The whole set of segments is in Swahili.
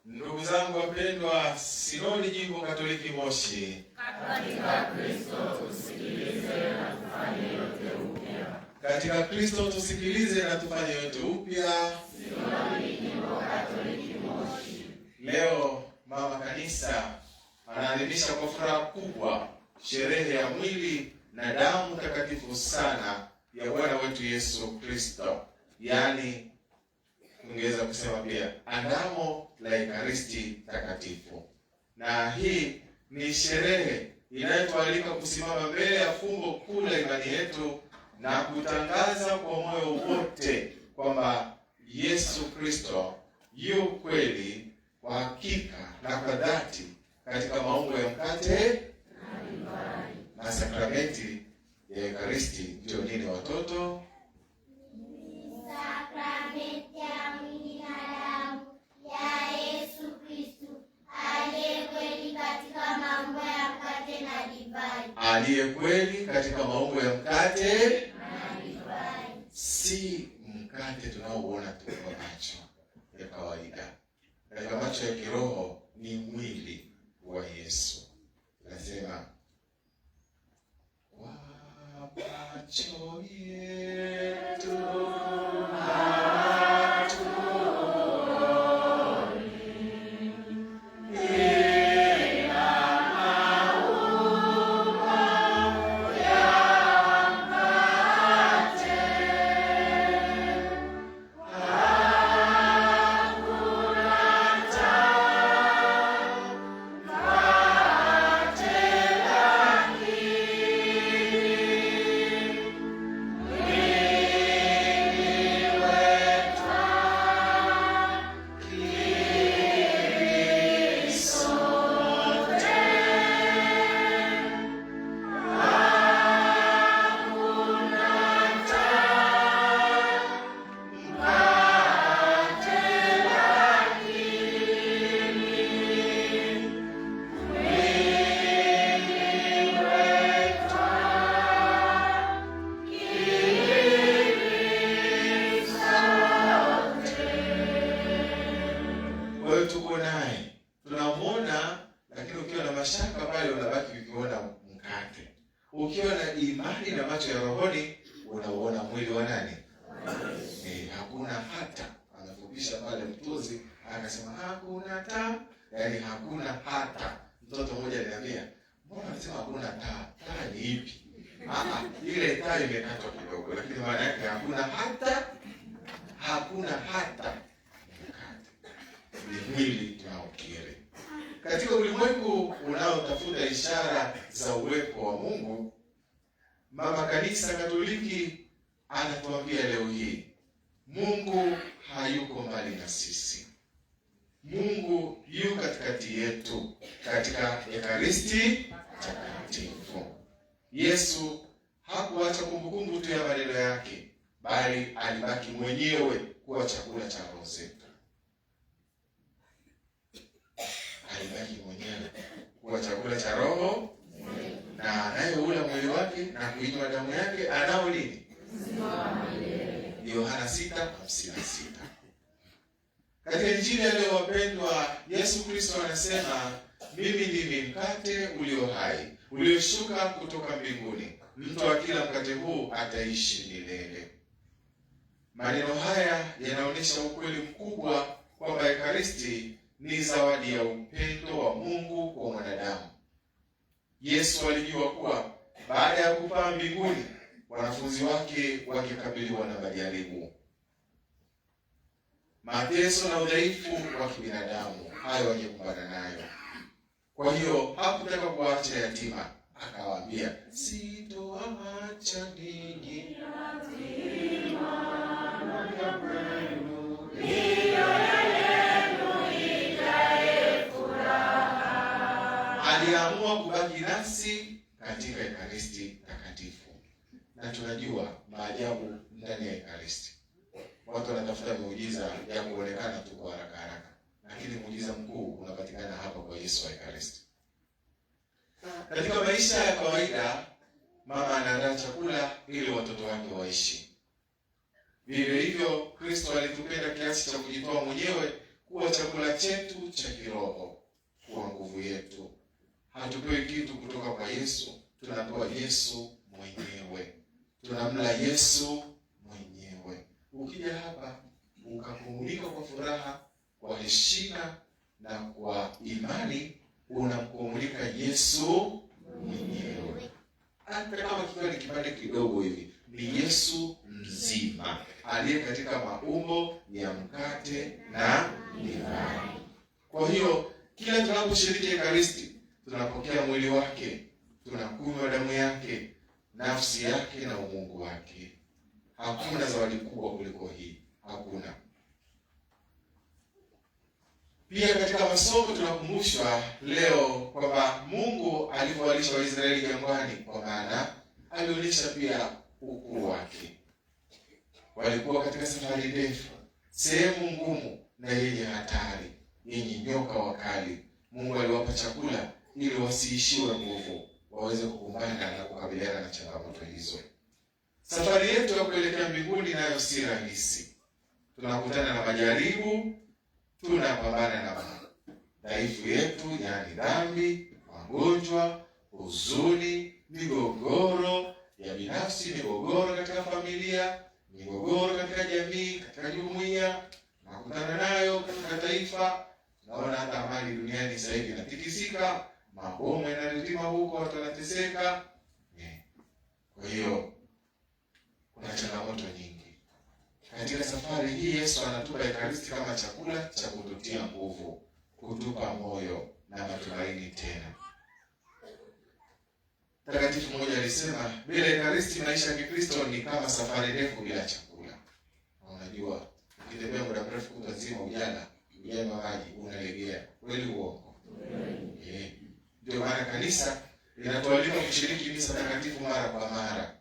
Ndugu zangu wapendwa, Sinodi Jimbo Katoliki Moshi, katika Kristo tusikilize na tufanye yote upya. Katika Kristo tusikilize na tufanye yote upya. Sinodi Jimbo Katoliki Moshi. Leo Mama Kanisa anaadhimisha kwa furaha kubwa sherehe ya mwili na damu takatifu sana ya Bwana wetu Yesu Kristo, yaani ungeweza kusema pia andamo la Ekaristi takatifu. Na hii ni sherehe inayotualika kusimama mbele ya fumbo kuu la imani yetu na kutangaza kwa moyo wote kwamba Yesu Kristo yu kweli, kwa hakika na kwa dhati katika maumbo ya mkate na sakramenti ya Ekaristi. Ndio nini watoto? Sakramenti ya mwili na damu ya Yesu Kristo, aliye kweli katika maumbo ya mkate na divai. Aliye kweli katika maumbo ya mkate Na divai. Si mkate tunaouona tu kwa macho ya kawaida. Katika macho ya kiroho ni mwili wa Yesu. Nasema kwa macho yetu tuko naye, tunamwona, lakini ukiwa na mashaka pale unabaki ukiona mkate. Ukiwa na imani na macho ya rohoni unauona mwili wa nani? Hakuna hata, anafupisha pale mtuzi akasema hakuna taa, yaani hakuna hata. Mtoto mmoja aliniambia, mbona anasema hakuna taa? Taa ni ipi? Ile taa imekatwa kidogo, lakini maana yake hakuna hata, hakuna hata. Ni mwili tunaokiri. Katika ulimwengu unaotafuta ishara za uwepo wa Mungu, Mama Kanisa Katoliki anatuambia leo hii, Mungu hayuko mbali na sisi. Mungu yu katikati yetu katika Ekaristi takatifu. Yesu hakuacha kumbukumbu tu ya maneno yake, bali alibaki mwenyewe kuwa chakula cha roho zetu. Alibaki mwenyewe kuwa chakula cha roho, na anayeula mwili wake na kuinywa damu yake anao nini? Yohana 6:56. Katika Injili ya leo wapendwa, Yesu Kristo anasema, mimi ndimi mkate ulio hai, ulioshuka kutoka mbinguni. Mtu akila mkate huu ataishi milele. Maneno haya yanaonyesha ukweli mkubwa kwamba Ekaristi ni zawadi ya upendo wa Mungu kwa mwanadamu. Yesu alijua kuwa baada ya kupaa mbinguni, wanafunzi wake wakikabiliwa na majaribu, mateso na udhaifu wa kibinadamu, hayo wangekumbana nayo. Kwa hiyo hakutaka kuwaacha yatima, akawaambia, sitowaacha ninyi yatima. Aliamua kubaki nasi katika Ekaristi takatifu. Na tunajua maajabu ndani ya Ekaristi. Watu wanatafuta muujiza ya kuonekana tu kwa haraka haraka, lakini muujiza mkuu unapatikana hapa kwa Yesu wa Ekaristi. Katika maisha ya kawaida, mama anaandaa chakula ili watoto wake waishi. Vivyo hivyo Kristo alitupenda kiasi cha kujitoa mwenyewe kuwa chakula chetu cha kiroho, kuwa nguvu yetu. Hatupewi kitu kutoka kwa Yesu, tunapewa Yesu mwenyewe. Tunamla Yesu mwenyewe. Ukija hapa ukapumzika kwa furaha, kwa heshima na kwa imani, unapumzika Yesu mwenyewe. Hata kama kikiwa ni kipande kidogo hivi, ni Yesu mzima aliye katika maumbo ya mkate na divai. Kwa hiyo kila tunaposhiriki Ekaristi, tunapokea mwili wake, tunakunywa damu yake, nafsi yake na umungu wake. Hakuna zawadi kubwa kuliko hii, hakuna. Pia katika masomo tunakumbushwa leo kwamba Mungu alivyowalisha Waisraeli jangwani, kwa maana alionyesha pia ukuu wake. Walikuwa katika safari ndefu, sehemu ngumu na yenye hatari, yenye nyoka wakali. Mungu aliwapa chakula ili wasiishiwe nguvu, waweze kukumbana na kukabiliana na changamoto hizo. Safari yetu ya kuelekea mbinguni nayo si rahisi. Tunakutana na majaribu, tunapambana na dhaifu yetu, yaani dhambi, magonjwa, huzuni, migogoro ya binafsi, migogoro katika familia, migogoro katika jamii, katika jumuiya, tunakutana nayo katika taifa. Naona hata amani duniani sasa hivi inatikisika, mabomu yanalitima huko, watu wanateseka. Kwa hiyo kuna changamoto nyingi. Katika safari hii Yesu anatupa Ekaristi kama chakula cha kututia nguvu, kutupa moyo na matumaini tena. Mtakatifu mmoja alisema, bila Ekaristi maisha ya Kikristo ni kama safari ndefu bila chakula. Unajua, ukitembea muda mrefu kutazima ujana maji unalegea. Kweli uongo? Ndio maana kanisa linatualika kushiriki misa takatifu mara kwa mara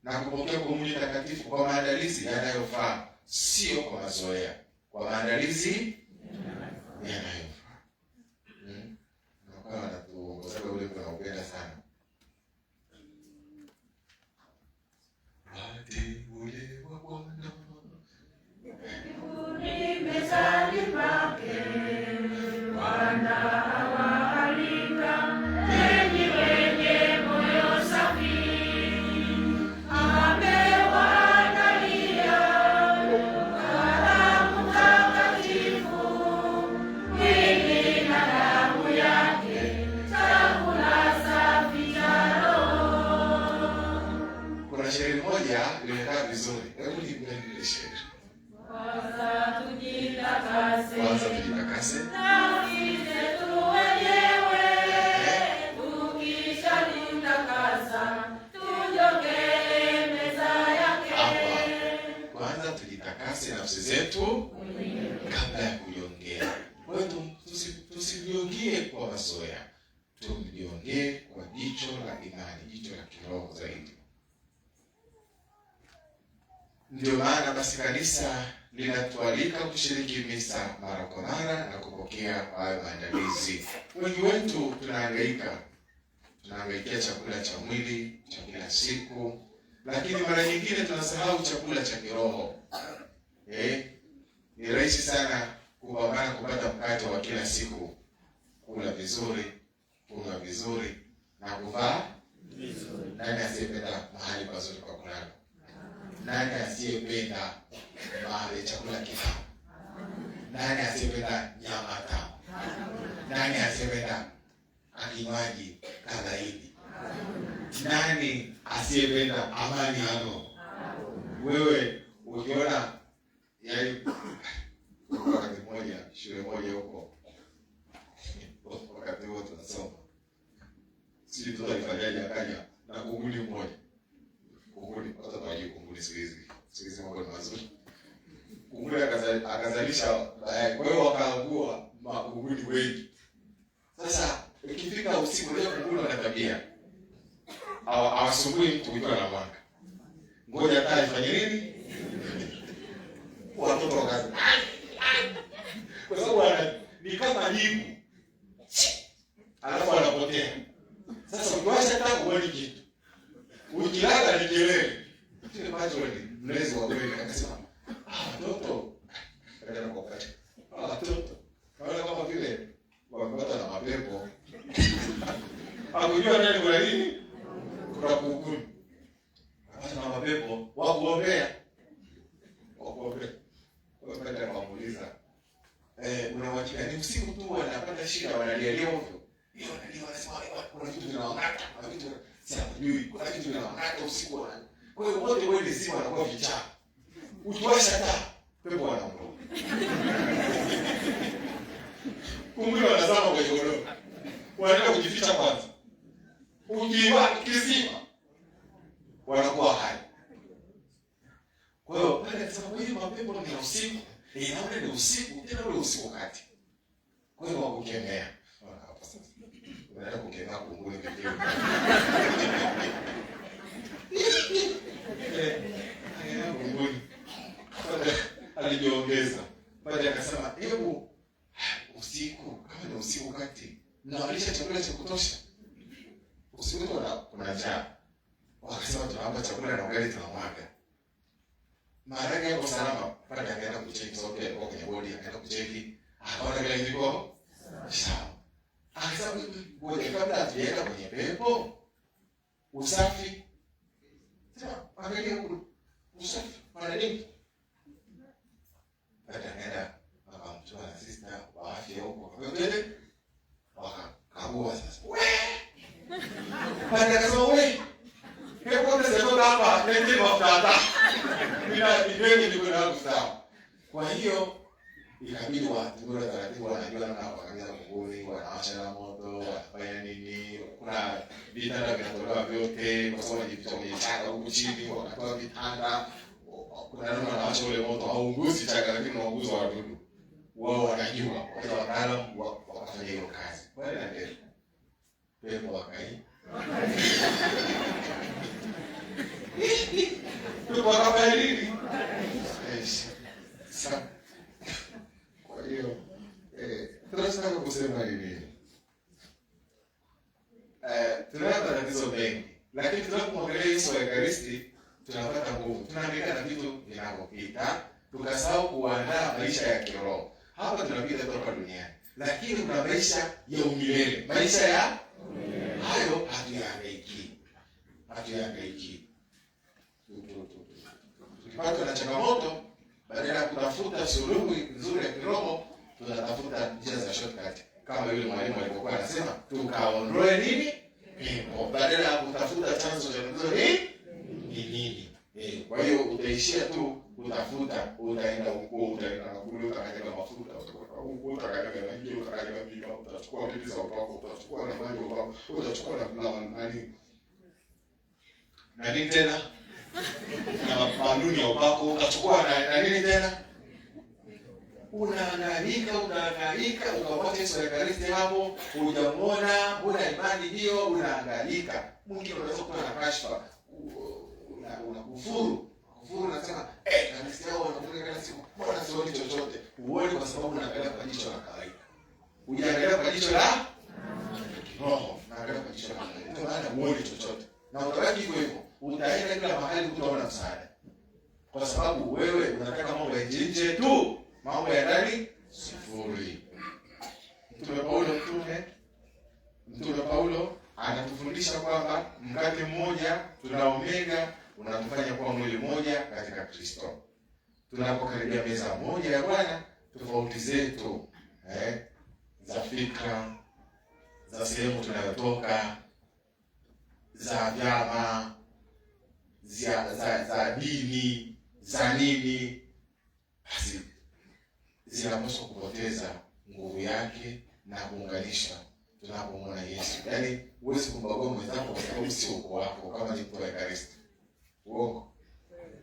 na kupokea komunyo takatifu kwa maandalizi yanayofaa, sio kwa mazoea, kwa maandalizi yanayofaa. Nakuwa natuongoza ule mtu anaupenda sana. Wateule wa Bwana, mbinguni mezani pake, Bwana awaalika enyi wenye moyo safi. Amewaandalia karamu takatifu, mwili na damu yake, chakula safi cha roho. kuna shairi moja limekaa vizuri. Hebu nipe shairi. Kwanza tujitakase nafsi zetu wenyewe, tukishajitakasa tujongee meza yake. Kwanza tujitakase nafsi zetu kabla ya kujongea. Kwa hiyo tusijiongee kwa mazoea, tujiongee kwa jicho la imani, jicho la kiroho zaidi. Ndio maana basi kanisa linatualika kushiriki misa mara kwa mara na kupokea hayo maandalizi. Wengi wetu tunahangaikia chakula cha mwili cha kila siku, lakini mara nyingine tunasahau chakula cha kiroho. Ni rahisi sana kupambana kupata mkate wa kila siku, kula vizuri, kunywa vizuri na kuvaa vizuri. Nani asiyependa mahali pazuri pa kulala? Nani asiyependa mahali chakula kitamu? Nani asiyependa nyama tamu? Nani asiyependa kinywaji kadhaidi? Nani asiyependa amani yano? Wewe ukiona yaani wakati mmoja shule moja huko, wakati huo tunasoma, sisi tulifanyaje, akaja na kunguni mmoja. Kunguni hata kwa hiyo kunguni sikizi mambo ni mazuri. Kunguni akazalisha, kwa hiyo wakaangua makunguni wengi. Sasa ikifika usiku leo kunguni wana tabia, hawasumbui mtu ukiwa na mwanga. Ngoja taa ifanye nini? Watoto wakazi. Kwa sababu ni kama jibu. Alafu anapotea. Sasa ukiwasha taa uone kitu. Ukilala ni kelele. Kile macho ni mlezi wa kweli akasema, watoto. Kaja na kwa wakati. Watoto Hakujua nani kuna nini? Kuna kuhukumu. Hata na mapepo wakuombea. Wakuombea. Wapenda kumuuliza. Unawachia ni usiku tu wanapata shida wanalialia ovyo. Hiyo ndio wanasema kuna kitu kinawangata, kuna kitu sijui, kuna kitu kinawangata usiku wana. Kwa hiyo wote wale zima wanakuwa vichaa. Ukiwasha taa, pepo wanaondoka. Kumbe wanazama kwenye godoro. Wanaenda kujificha kwanza. Ukizima wanakuwa hai. Kwa hiyo pale nasema kwa hiyo mapepo ni usiku. Na ule ni usiku, tena ule usiku kati. Kwa hiyo wakukemea. Hapa sasa. Unaenda kukemea kunguni vile. Kunguni. Alijiongeza. Baada akasema, "Hebu usiku, kama ni usiku kati, mnawalisha chakula cha kutosha. Usiku kuna njaa." Wakasema tunawapa chakula na ugali tunamwaga. Maharage yako salama, pale akaenda kucheki sote alikuwa kwenye bodi, akaenda kucheki. Akaona kile kilikuwa sawa. Akasema ngoja kabla hatujaenda kwenye pepo usafi. Sasa angalia usafi wana nini? Akaenda akamtoa na sister wa afya huko. Akaenda wakakagua sasa. Pale akasema wewe pepo ndio hapa, nende mafuta. Bila ndio ndio kuna sawa. Kwa hiyo ikabidi watu taratibu wanajua namna wakaanza kunguni, wanawasha na moto, wanafanya nini, kuna vitanda vinatolewa vyote, kwa sababu ni vitu kwenye chaka huko chini, wakatoa vitanda, kuna namna wanawasha ule moto, haunguzi chaka lakini unaunguza wadudu. Wao wanajua, wao wataalamu wakafanya hiyo kazi. Kwa hiyo ndio pepo wakai. Pepo wakafanya nini? Sasa kwa hiyo tunataka kusema hivi. Tunapata tatizo mengi, lakini tunapomwangalia Yesu wa Ekaristi tunapata nguvu. Tunaangalia na vitu vinavyopita, tukasahau kuandaa maisha ya kiroho. Hapa tunapita tu hapa duniani, lakini kuna maisha ya umilele. Maisha ya hayo hatuyahangaiki. Tukipata na changamoto, badala ya kutafuta suluhu nzuri ya kiroho, tunatafuta njia za shortcut. Kama yule mwalimu alikuwa anasema, tukaondoe nini? Pepo. Badala ya kutafuta chanzo cha tatizo ni nini? Kwa hiyo utaishia tu utafuta, utaenda huko, utaenda kule, utakaja mafuta, utakaja na hiyo, utakaja mika, utachukua vitu za upako, utachukua na maji upako, utachukua na nani? Na nini tena? Na manduni ya upako, utachukua na nini tena? Unahangaika, ukapata Yesu wa Ekaristi hapo, hujamuona, una imani hiyo, unahangaika. Mwingine unaweza kuwa na kashfa, unakufuru unasema, kanisa yao wanakuja kila siku, mbona sioni chochote? Uone kwa sababu unaangalia kwa jicho la kawaida. Unaangalia kwa jicho la roho, unaangalia kwa jicho la kawaida. Ndio maana uone chochote. Na utabaki hivyo hivyo. Utaenda kila mahali utaona msaada. Kwa sababu wewe unataka mambo ya nje tu. Mambo ya ndani sifuri. Mtume Paulo anatufundisha kwamba mkate mmoja tunaomega unatufanya kuwa mwili mmoja katika Kristo. Tunapokaribia meza moja ya Bwana, tofauti zetu za fikra, za sehemu tunayotoka, za vyama, za dini, za nini, basi zinapaswa kupoteza nguvu yake na kuunganisha tunapomwona Yesu. Yaani huwezi kumbagua mwenzako kwa sababu si uko wako kama ni mtu wa Ekaristi. Uongo.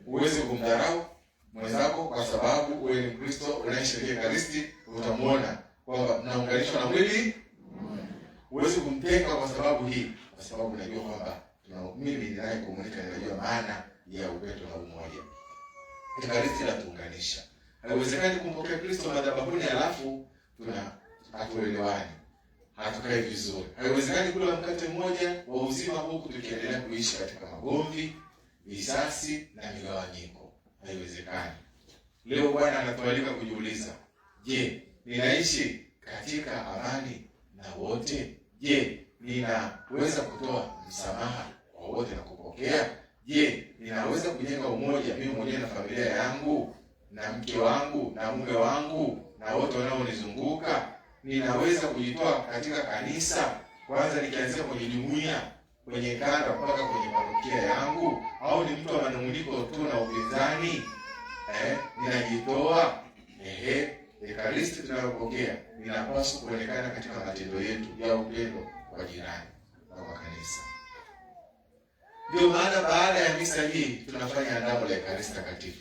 Huwezi kumdharau mwenzako kwa sababu wewe ni Mkristo unaishi katika Ekaristi, utamwona kwamba mnaunganishwa na mwili. Huwezi kumtenga kwa sababu hii, kwa sababu unajua kwamba mimi ninaye komunika, ninajua maana ya upendo na umoja. Ekaristi inatuunganisha. Haiwezekani kumpokea Kristo madhabahuni alafu hatuelewani, hatukai vizuri. Haiwezekani kula mkate mmoja wa uzima huku tukiendelea kuishi katika magomvi, visasi na migawanyiko. Haiwezekani. Leo Bwana anatualika kujiuliza, je, ninaishi katika amani na wote? Je, ninaweza kutoa msamaha kwa wote na kupokea? Je, ninaweza kujenga umoja mimi mwenyewe na familia yangu na mke wangu na mume wangu na wote wanaonizunguka? Ninaweza kujitoa katika kanisa, kwanza nikianzia kwenye jumuiya, kwenye kanda mpaka kwenye parokia yangu? Au ni mtu wa manunguniko tu na upinzani? Ninajitoa. Ekaristi tunayopokea inapaswa kuonekana katika matendo yetu ya upendo kwa jirani na kwa kanisa. Ndio maana baada ya misa hii tunafanya andamo la Ekaristi Takatifu.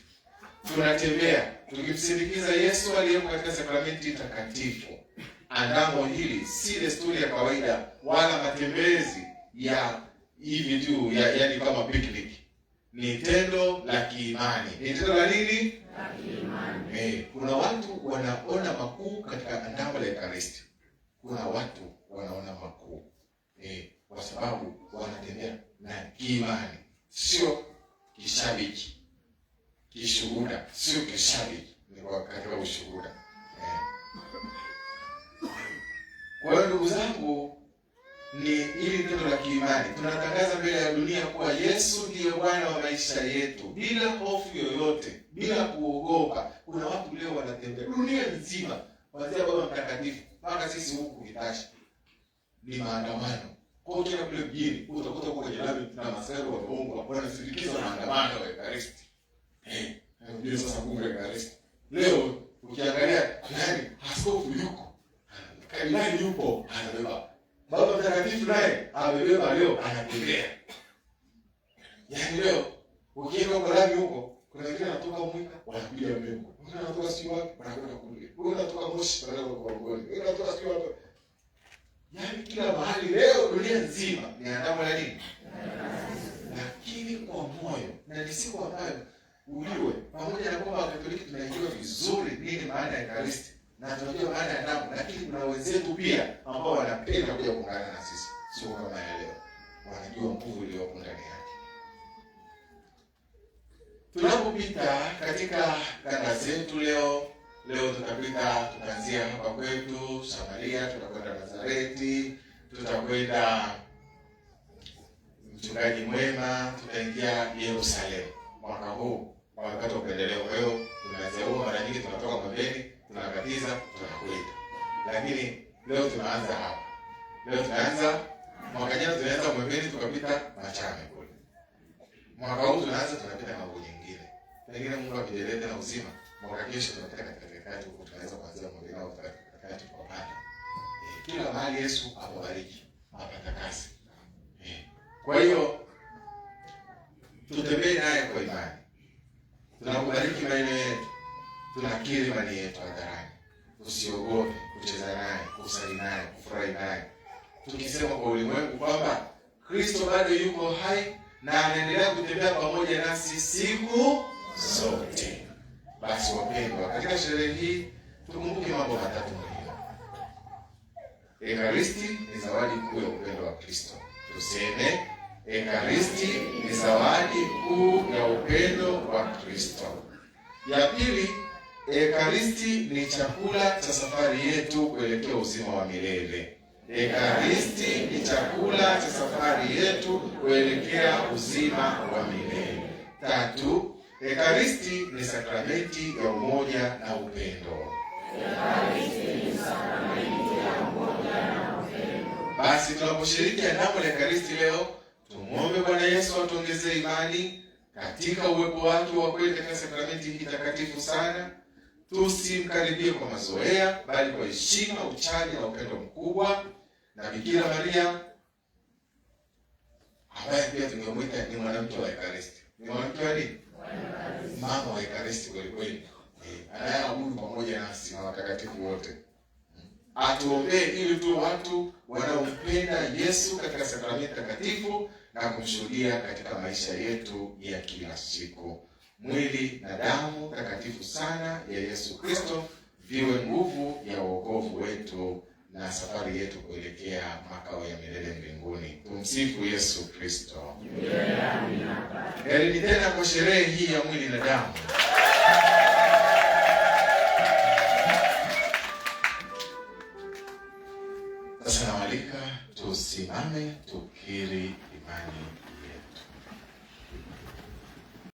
Tunatembea tukimsindikiza Yesu aliyeko katika sakramenti takatifu. Andamo hili si desturi ya kawaida wala matembezi ya hivi tu, yaani kama picnic. Ni tendo la kiimani. Ni tendo la nini? La kiimani. Kuna watu wanaona makuu katika andamo la Ekaristi. Kuna watu wanaona makuu. Kwa sababu wanatembea na kiimani, sio kishabiki. Kishuhuda, sio kishabiki, ni katika ushuhuda. Kwa hiyo ndugu zangu, ni ili tendo la kiimani. Tunatangaza mbele ya dunia kuwa Yesu ndiye Bwana wa maisha yetu, bila hofu yoyote, bila kuogopa. Kuna watu leo wanatembea dunia nzima, kuanzia Baba Mtakatifu mpaka sisi huku Itashi, ni maandamano. Kwa hiyo tena kule mjini utakuta kwa jirani na masero wa Mungu wanasindikiza maandamano ya Ekaristi. Ndio sasa kumbe Ekaristi. Leo ukiangalia fulani askofu yuko, kardinali yupo, anabeba. Baba Mtakatifu naye amebeba leo, anatembea. Yaani leo ukienda kwa lami huko, kuna wengine wanatoka Mwika wanakuja Mbengo. Wengine wanatoka Siwa wanakwenda kule. Wengine wanatoka Moshi wanakwenda kwa Rugoni. Wengine wanatoka Siwa. Yaani kila mahali leo dunia nzima ni andamo la nini? Lakini kwa moyo, na ni siku ambayo ujue pamoja na kwamba Wakatoliki tunajua vizuri nini maana ya Ekaristi na tunajua maana ya damu, lakini kuna wenzetu pia ambao wanapenda kuja kuungana na sisi, sio kama ya leo. Wanajua nguvu iliyopo ndani yake. Tunapopita katika kanda zetu leo tutapita, tutaanzia hapa kwetu Samaria, tutakwenda Nazareti, tutakwenda Mchungaji Mwema, tutaingia Yerusalemu. Mwaka huu wakati wa upendeleo. Kwa hiyo tunaanzia huko, mara nyingi tunatoka Mwembeni, tunakatiza, tunakwenda. Lakini leo tunaanza hapa. Leo tunaanza, mwaka jana tunaanza Mwembeni tukapita Machame kule. Mwaka huu tunaanza tunapita mambo nyingine. Pengine Mungu akijalia na uzima, mwaka kesho tunapita katikati huko, tunaweza kuanzia Mwembeni au katikati tukapanda. Kila mahali Yesu awabariki, apatakase. Kwa hiyo tutembee naye kwa imani. Tunakubariki maeneo yetu, tunakiri imani yetu hadharani. Usiogope kucheza naye, kusali naye, kufurahi naye, tukisema kwa ulimwengu kwamba Kristo bado yuko hai na anaendelea kutembea pamoja nasi siku zote. Basi wapendwa, katika sherehe hii tukumbuke mambo matatu muhimu. Ekaristi ni zawadi kuu ya upendo wa Kristo. Tuseme Ekaristi ni zawadi kuu ya upendo wa Kristo. Ya pili, Ekaristi ni chakula cha safari yetu kuelekea uzima wa milele. Ekaristi ni chakula cha safari yetu kuelekea uzima wa milele. Tatu, Ekaristi ni sakramenti ya umoja na upendo. Ekaristi ni sakramenti ya umoja na upendo. Basi tunaposhiriki andamo la Ekaristi leo, tumwombe Bwana Yesu atuongezee imani katika uwepo wake wa kweli katika sakramenti hii takatifu sana. Tusimkaribie kwa mazoea, bali kwa heshima, uchaji na upendo mkubwa. Na Bikira Maria ambaye pia tungemwita ni mwanamke wa Ekaristi. Ni mwanamke wa nini? Mama wa Ekaristi kweli kweli. Anayeabudu pamoja nasi na watakatifu wote. Atuombee ili tu watu wanaompenda Yesu katika sakramenti takatifu na kumshuhudia katika maisha yetu ya kila siku. Mwili na damu takatifu sana ya Yesu Kristo viwe nguvu ya wokovu wetu na safari yetu kuelekea makao ya milele mbinguni. Tumsifu Yesu Kristo. Heri tena kwa sherehe hii ya mwili na damu. Sasa nawaalika tusimame tukiri imani